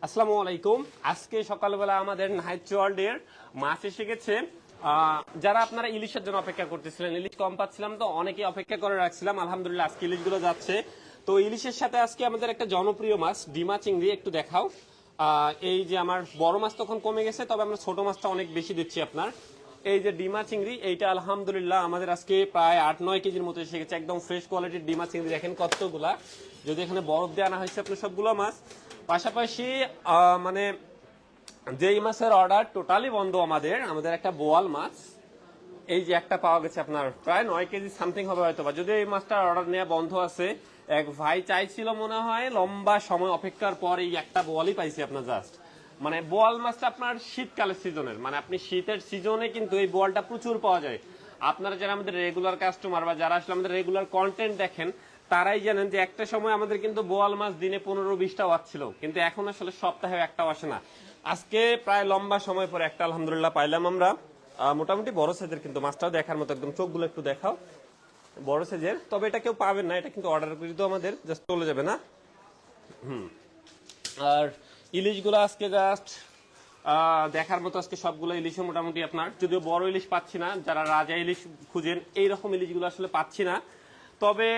আসসালামু আলাইকুম। আজকে সকালবেলা আমাদের নাইট ওয়ার্ল্ডের মাছ এসে গেছে। যারা আপনারা ইলিশের জন্য অপেক্ষা করতেছিলেন, ইলিশ কম পাচ্ছিলাম তো অনেকেই অপেক্ষা করে রাখছিলাম। আলহামদুলিল্লাহ আজকে ইলিশগুলো যাচ্ছে। তো ইলিশের সাথে আজকে আমাদের একটা জনপ্রিয় মাছ ডিমা চিংড়ি একটু দেখাও। এই যে আমার বড় মাছ তখন কমে গেছে, তবে আমরা ছোট মাছটা অনেক বেশি দিচ্ছি আপনার। এই যে ডিমা চিংড়ি, এইটা আলহামদুলিল্লাহ আমাদের আজকে প্রায় 8-9 কেজির মতো এসে গেছে। একদম ফ্রেশ কোয়ালিটির ডিমা চিংড়ি, দেখেন কতগুলা, যদি এখানে বরফ দিয়ে আনা হয়েছে আপনার সবগুলো মাছ। পাশাপাশি মানে যেই মাছের অর্ডার টোটালি বন্ধ আমাদের আমাদের একটা বোয়াল মাছ, এই যে একটা পাওয়া গেছে আপনার প্রায় 9 কেজি সামথিং হবে হয়তো বা, যদি এই মাছটার অর্ডার নেওয়া বন্ধ আছে। এক ভাই চাইছিল মনে হয় লম্বা সময় অপেক্ষার পর এই একটা বোয়ালই পাইছি আপনার জাস্ট। মানে বোয়াল মাছটা আপনার শীতকালের সিজনের, মানে আপনি শীতের সিজনে কিন্তু এই বোয়ালটা প্রচুর পাওয়া যায়। আপনারা যারা আমাদের রেগুলার কাস্টমার বা যারা আসলে আমাদের রেগুলার কন্টেন্ট দেখেন, তারাই জানেন যে একটা সময় আমাদের কিন্তু বোয়াল মাছ দিনে 15-20টা আসছিল, কিন্তু এখন আসলে সপ্তাহে একটাও আসে না। আজকে প্রায় লম্বা সময় পরে একটা আলহামদুলিল্লাহ পাইলাম আমরা। মোটামুটি বড় সাইজের, কিন্তু মাছটাও দেখার মতো, একদম চোখগুলো একটু দেখাও, বড় সাইজের। তবে এটা কেউ পাবেন না, এটা কিন্তু অর্ডার করে তো আমাদের জাস্ট চলে যাবে না। আর ইলিশগুলো আজকে জাস্ট দেখার মতো, আজকে সবগুলো ইলিশও মোটামুটি আপনার, যদিও বড় ইলিশ পাচ্ছি না, যারা রাজা ইলিশ খুঁজেন এইরকম ইলিশগুলো আসলে পাচ্ছি না। তবে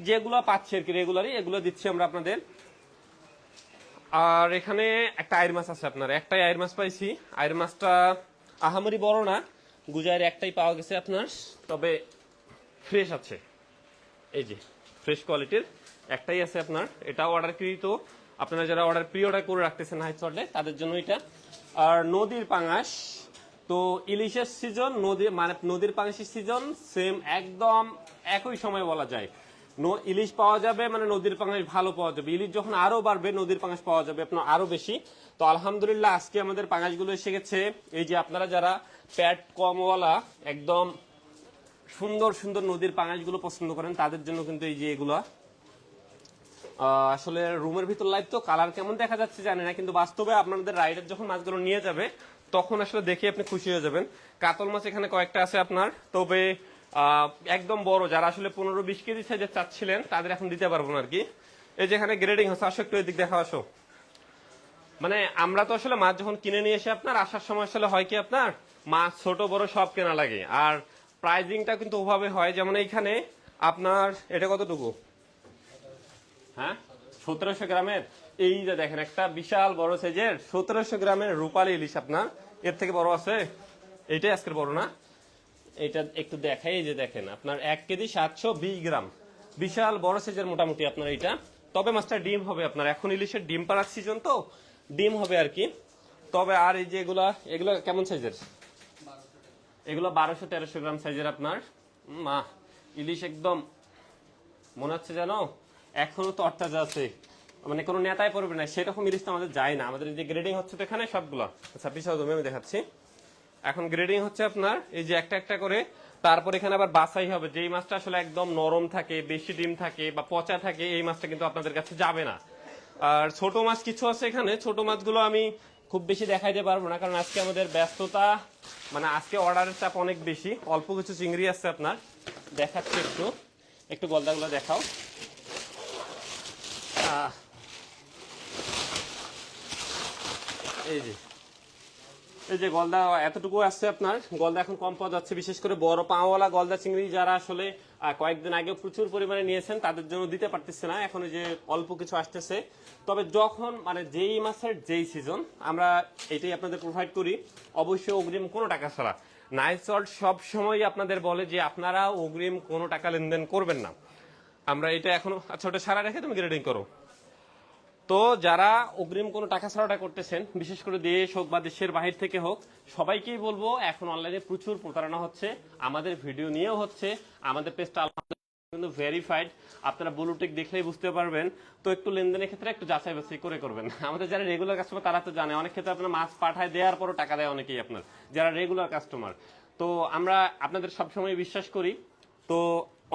যেগুলো পাচ্ছি আর কি রেগুলারই, এগুলো দিচ্ছি আমরা আপনাদের। আর এখানে একটা আইর মাছ আছে আপনার, একটাই আইর মাছ পাইছি। আইর মাছটা আহামরি বড় না, গুজায়ের একটাই পাওয়া গেছে আপনার, তবে ফ্রেশ আছে। এই যে ফ্রেশ কোয়ালিটির একটাই আছে আপনার, এটাও অর্ডার কৃত। আপনারা যারা প্রি অর্ডার করে রাখতেছেন হাই চলে, তাদের জন্য এটা। আর নদীর পাঙাশ, তো ইলিশের সিজন, নদীর পাঙাশের সিজন সেম, একদম একই সময় বলা যায়। ইলিশ পাওয়া যাবে মানে নদীর পাঙাশ ভালো পাওয়া যাবে। ইলিশ যখন আরো বাড়বে নদীর পাঙাশ পাওয়া যাবে আপনার আরো বেশি। তো আলহামদুলিল্লাহ আজকে আমাদের পাঙাশগুলো এসে গেছে। এই যে আপনারা যারা প্যাট কমওয়ালা একদম সুন্দর সুন্দর নদীর পাঙাশগুলো পছন্দ করেন, তাদের জন্য কিন্তু এই যে এগুলা। আসলে রুমের ভিতর লাইভ তো কালার কেমন দেখা যাচ্ছে জানি না, কিন্তু বাস্তবে আপনাদের রাইডার যখন মাছগুলো নিয়ে যাবে তখন আসলে দেখে আপনি খুশি হয়ে যাবেন। কাতল মাছ এখানে কয়েকটা আছে আপনার, তবে একদম বড় যারা আসলে 15-20 কেজি সাইজের চাচ্ছিলেন তাদের এখন দিতে পারবো না আর কি। এই যে এখানে গ্রেডিং হচ্ছে, আসো একটু এদিক দেখা আসো। মানে আমরা তো আসলে মাছ যখন কিনে নিয়ে এসে আপনার আসার সময় আসলে হয় কি আপনার মাছ ছোট বড় সব কেনা লাগে, আর প্রাইজিংটা কিন্তু ওভাবে হয়। যেমন এইখানে আপনার এটা কতটুকু, হ্যাঁ 1700 গ্রামের, এই যে দেখেন একটা বিশাল বড় সাইজের 1700 গ্রামের রূপালী ইলিশ আপনার। এর থেকে বড় আছে, এইটাই আজকের বড় না। এটা একটু দেখাই, এই যে দেখেন আপনার 1 কেজি 720 গ্রাম, বিশাল বড় সাইজের মোটামুটি আপনার এইটা। তবে মাছটা ডিম হবে আপনার, এখন ইলিশের ডিম পাড়ার সিজন তো ডিম হবে আর কি। তবে আর এই যে এগুলা কেমন সাইজের, এগুলো 1200-1300 গ্রাম সাইজের আপনার। মা ইলিশ একদম মনে হচ্ছে জানো এখনো তো তরতাজা আছে, মানে কোনো নেতায় পড়বে না সেরকম ইলিশ তো আমাদের যায় না। আমাদের যে গ্রেডিং হচ্ছে তো এখানে সবগুলো, আচ্ছা পিছাও তুমি, আমি দেখাচ্ছি। এখন গ্রেডিং হচ্ছে আপনার এই যে একটা একটা করে, তারপর এখানে আবার বাছাই হবে। যেই মাছটা আসলে একদম নরম থাকে, বেশি ডিম থাকে বা পচা থাকে, এই মাছটা কিন্তু আপনাদের কাছে যাবে না। আর ছোট মাছ কিছু আছে এখানে, ছোট মাছগুলো আমি খুব বেশি দেখাইতে পারবো না, কারণ আজকে আমাদের ব্যস্ততা, মানে আজকে অর্ডারের চাপ অনেক বেশি। অল্প কিছু চিংড়ি আছে আপনার, দেখাচ্ছি একটু একটু গলদাগুলো দেখাও। এই যে গলদা এতটুকু আসছে আপনার, গলদা এখন কম পাওয়া যাচ্ছে, বিশেষ করে বড় পাওয়ালা গলদা চিংড়ি যারা আসলে কয়েকদিন আগে প্রচুর পরিমাণে নিয়েছেন তাদের জন্য দিতে পারতেছে না, এখন যে অল্প কিছু আসতেছে। তবে যখন মানে যেই মাছের যেই সিজন আমরা এটাই আপনাদের প্রোভাইড করি, অবশ্যই অগ্রিম কোনো টাকা ছাড়া। নাইট ওয়ার্ল্ড সব সময় আপনাদের বলে যে আপনারা অগ্রিম কোনো টাকা লেনদেন করবেন না। আমরা এটা এখনো, আচ্ছা ওটা সারা রেখে তুমি গ্রেডিং করো। তো যারা অগ্রিম কোনো টাকা ছাড়াটা করতেছেন, বিশেষ করে দেশ হোক বা দেশের বাহির থেকে হোক, সবাইকেই বলবো এখন অনলাইনে প্রচুর প্রতারণা হচ্ছে, আমাদের ভিডিও নিয়েও হচ্ছে। আমাদের পেজটা কিন্তু ভেরিফাইড, আপনারা ব্লুটিক দেখলেই বুঝতে পারবেন। তো একটু লেনদেনের ক্ষেত্রে একটু যাচাই বাছাই করে করবেন। আমাদের যারা রেগুলার কাস্টমার তারা তো জানে, অনেক ক্ষেত্রে আপনার মাছ পাঠায় দেওয়ার পরও টাকা দেয় অনেকেই আপনার যারা রেগুলার কাস্টমার। তো আমরা আপনাদের সবসময় বিশ্বাস করি। তো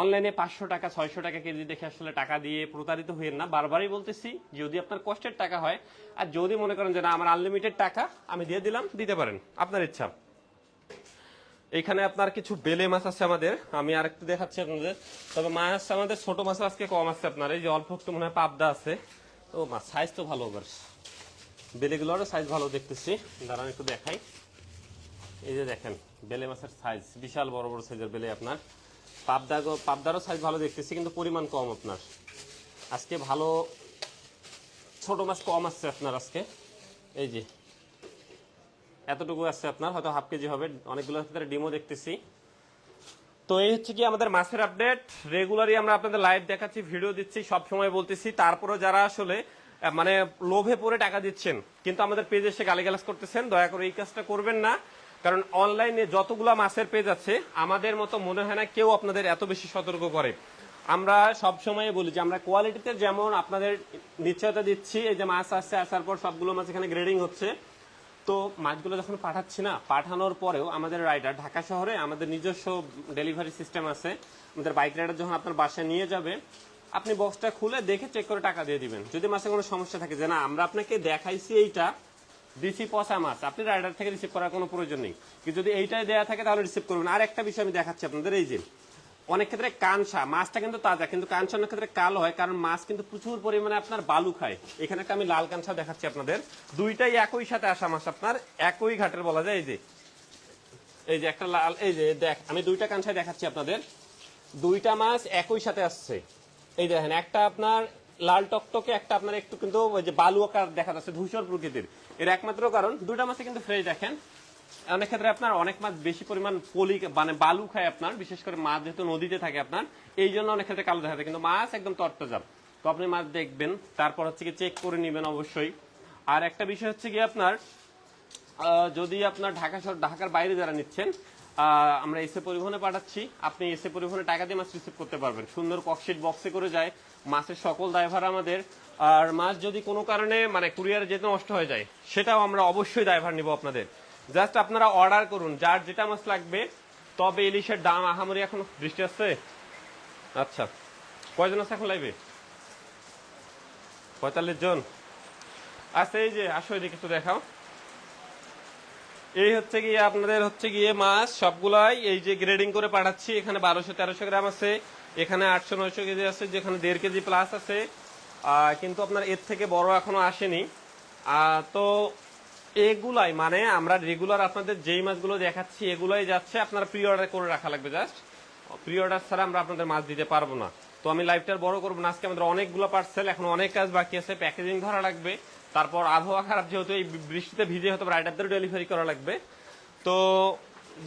অনলাইনে 500 টাকা 600 টাকা কেজি দেখে আসলে টাকা দিয়ে প্রতারিত হইেন না, বারবারই বলতেছি। যদি আপনার কষ্টের টাকা হয়, আর যদি মনে করেন যে না আমার আনলিমিটেড টাকা আমি দিয়ে দিলাম, দিতে পারেন, আপনার ইচ্ছা। এখানে আপনার কিছু বেলে মাছ আছে আমাদের, আমি আরেকটু দেখাচ্ছি আপনাদের। তবে মাছ আমাদের ছোট মাছ আজকে কম আছে আপনার, এই যে অল্প একটু মনে হয় পাবদা আছে। তো মাছ সাইজ তো ভালো, বেলেগুলোরও সাইজ ভালো দেখতেছি, দাঁড়ান একটু দেখাই। এই যে দেখেন বেলে মাছের সাইজ বিশাল বড় বড় সাইজের বেলে আপনার। পাবদারও সাইজ ভালো দেখতেছি, কিন্তু পরিমাণ কম আপনার। আজকে ভালো ছোট মাছ কম আসছে আপনার আজকে। এই যে এতটুকু আসছে আপনার, হয়তো হাফ কেজি হবে। অনেকগুলোর ক্ষেত্রে ডিমও দেখতেছি। তো এই হচ্ছে কি আমাদের মাছের আপডেট। রেগুলারই আমরা আপনাদের লাইভ দেখাচ্ছি, ভিডিও দিচ্ছি, সব সময় বলতেছি। তারপরে যারা আসলে মানে লোভে পড়ে টাকা দিচ্ছেন কিন্তু আমাদের পেজে এসে গালিগালাজ করতেছেন, দয়া করে এই কাজটা করবেন না। কারণ অনলাইনে যতগুলা মাছের পেজ আছে আমাদের মতো মনে হয় না কেউ আপনাদের এত বেশি সতর্ক করে। আমরা সব সময় বলি যে আমরা কোয়ালিটিতে যেমন আপনাদের নিশ্চয়তা দিচ্ছি। এই যে মাছ আসছে, আসার পর সবগুলো মাছ এখানে গ্রেডিং হচ্ছে। তো মাছগুলো যখন পাঠাচ্ছি না, পাঠানোর পরেও আমাদের রাইডার ঢাকা শহরে আমাদের নিজস্ব ডেলিভারি সিস্টেম আছে। আমাদের বাইক রাইডার যখন আপনার বাসায় নিয়ে যাবে, আপনি বক্সটা খুলে দেখে চেক করে টাকা দিয়ে দিবেন। যদি মাছে কোনো সমস্যা থাকে যে না আমরা আপনাকে দেখাইছি এইটা দিছি পচা মাছ, আপনি রাইডার থেকে রিসিভ করার কোনো প্রয়োজন নেই। কিন্তু যদি এইটাই দেওয়া থাকে তাহলে রিসিভ করবেন। আর একটা বিষয় আমি দেখাচ্ছি আপনাদের, এই যে অনেক ক্ষেত্রে কানসা মাছটা কিন্তু তাজা, কিন্তু কানসা অনেক ক্ষেত্রে কালো হয়, কারণ মাছ কিন্তু প্রচুর পরিমাণে আপনার বালু খায়। এখানে একটা আমি লাল কানসা দেখাচ্ছি আপনাদের, দুইটাই একই সাথে আসা মাছ আপনার, একই ঘাটের বলা যায়। এই যে একটা লাল, এই যে দেখ আমি দুইটা কানসায় দেখাচ্ছি আপনাদের, দুইটা মাছ একই সাথে আসছে। এই দেখেন একটা আপনার লাল টকটকে, একটা আপনার একটু কিন্তু ওই যে বালু আকার দেখা যাচ্ছে, ধূসর প্রকৃতির। এর একমাত্র কারণ দুইটা মাছে কিন্তু ফ্রেশ। দেখেন অনেক ক্ষেত্রে আপনার অনেক মাছ বেশি পরিমাণ পলি মানে বালু খায় আপনার, বিশেষ করে মাছ যেহেতু নদীতে থাকে আপনার, এই জন্য অনেক ক্ষেত্রে কালো দেখা যায়, কিন্তু মাছ একদম তরতাজা। তো আপনি মাছ দেখবেন, তারপর হচ্ছে কি চেক করে নেবেন অবশ্যই। আর একটা বিষয় হচ্ছে কি আপনার যদি আপনার ঢাকার বাইরে যারা নিচ্ছেন, আমরা এসে পরিবহনে পাঠাচ্ছি, আপনি এসে পরিবহনে টাকা দিয়ে মাছ রিসিভ করতে পারবেন। সুন্দর ককশিট বক্সে করে যায়, মাছের সকল দায়ভার আমাদের। আর মাছ যদি কোনো কারণে মানে কুরিয়ারে যেতে নষ্ট হয়ে যায়, সেটাও আমরা অবশ্যই দায়ভার নিব আপনাদের। জাস্ট আপনারা অর্ডার করুন যার যেটা মাছ লাগবে। তবে ইলিশের দাম আহামরি এখন বৃষ্টি আসছে। আচ্ছা কয়জন আছে এখন লাইভে? 45 জন। আচ্ছা এই যে আসো এদিকে একটু দেখাও। এই হচ্ছে গিয়ে আপনাদের হচ্ছে গিয়ে মাছ সবগুলাই এই যে গ্রেডিং করে পাঠাচ্ছি। এখানে 1200-1300 গ্রাম আছে, এখানে 800-900 কেজি আছে, যেখানে 1.5 কেজি প্লাস আছে। কিন্তু আপনার এর থেকে বড় এখনো আসেনি। তো এগুলাই মানে আমরা রেগুলার আপনাদের যেই মাছগুলো দেখাচ্ছি এগুলাই যাচ্ছে, আপনারা প্রি অর্ডার করে রাখা লাগবে। জাস্ট প্রি অর্ডার ছাড়া আমরা আপনাদের মাছ দিতে পারবো না। তো আমি লাইভটার বড় করবো না আজকে, আমাদের অনেকগুলো পার্সেল, এখন অনেক কাজ বাকি আছে। প্যাকেজিং ধরা লাগবে, তারপর আবহাওয়া খারাপ যেহেতু এই বৃষ্টিতে ভিজে হয়তো রাইডারদের ডেলিভারি করা লাগবে। তো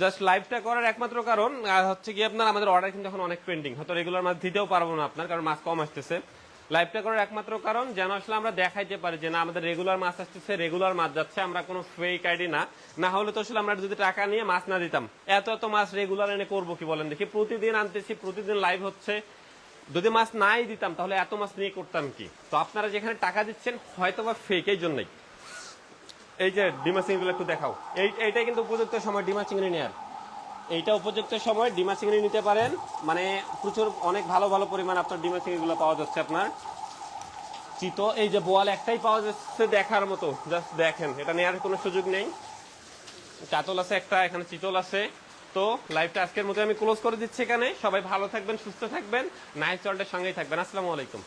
জাস্ট লাইভটা করার একমাত্র কারণ হচ্ছে কি আপনার আমাদের অর্ডার কিন্তু এখন অনেক পেন্ডিং, হয়তো রেগুলার মাছ দিতেও পারবো না আপনার, কারণ মাছ কম আসতেছে। লাইভটা করার একমাত্র কারণ যেন আসলে আমরা দেখাইতে পারি যে না আমাদের রেগুলার মাছ আসতেছে, রেগুলার মাছ যাচ্ছে, আমরা কোনো ফেক আইডি না। না হলে তো আসলে আমরা যদি টাকা নিয়ে মাছ না দিতাম, এত এত মাছ রেগুলার এনে করবো কি বলেন দেখি? প্রতিদিন আনতেছি, প্রতিদিন লাইভ হচ্ছে, যদি মাছ নাই দিতাম তাহলে এত মাছ নিয়ে করতাম কি? তো আপনারা যেখানে টাকা দিচ্ছেন হয়তো বা ফেক, এই জন্যই। এই যে ডিমা চিংড়িগুলো একটু দেখাও, এইটাই কিন্তু উপযুক্ত সময় ডিমা চিংড়ি নেওয়ার। এইটা উপযুক্ত সময় ডিমা চিংড়ি নিতে পারেন, মানে প্রচুর অনেক ভালো ভালো পরিমাণ আপনার ডিমা চিংড়িগুলো পাওয়া যাচ্ছে আপনার। চিতো এই যে বোয়াল একটাই পাওয়া যাচ্ছে দেখার মতো, জাস্ট দেখেন, এটা নেওয়ার কোনো সুযোগ নেই। কাতল আছে একটা, এখানে চিতল আছে। তো লাইভটা আজকের মতো আমি ক্লোজ করে দিচ্ছি এখানে। সবাই ভালো থাকবেন, সুস্থ থাকবেন, নাইস ওয়ার্ল্ডের সঙ্গেই থাকবেন। আসসালামু আলাইকুম।